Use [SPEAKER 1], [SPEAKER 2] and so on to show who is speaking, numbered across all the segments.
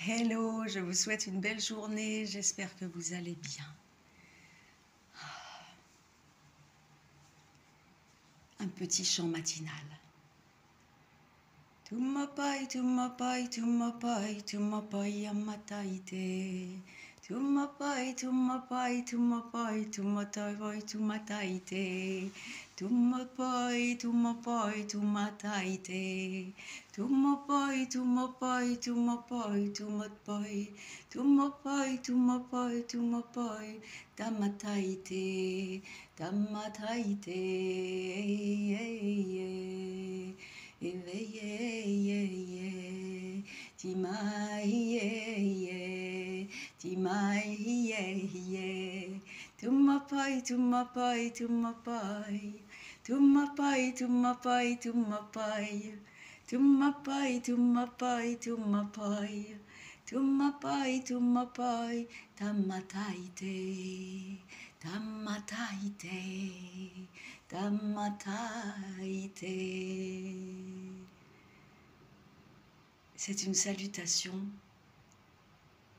[SPEAKER 1] Hello, je vous souhaite une belle journée, j'espère que vous allez bien. Un petit chant matinal. Tumapai, tumapai, tumapai, tumapai, amataite. Tumapai, tumapai, tumapai, tumatai, tumataite. Tumapai, tumapai, tumataite. Tumapai, tumapai, tumapai, tumapai. Tumapai, tumapai, tumapai, tamataite. Tamataite. Tumapai, tumapai, tumapai, tumapai, tumapai, tumapai, tumapai, tumapai, tumapai, tumapai, tumapai, tamataite, tamataite, tamataite. C'est une salutation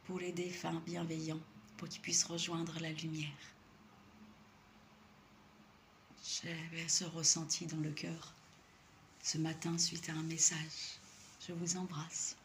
[SPEAKER 1] pour les défunts bienveillants, pour qu'ils puissent rejoindre la lumière. J'avais ce ressenti dans le cœur ce matin suite à un message. Je vous embrasse.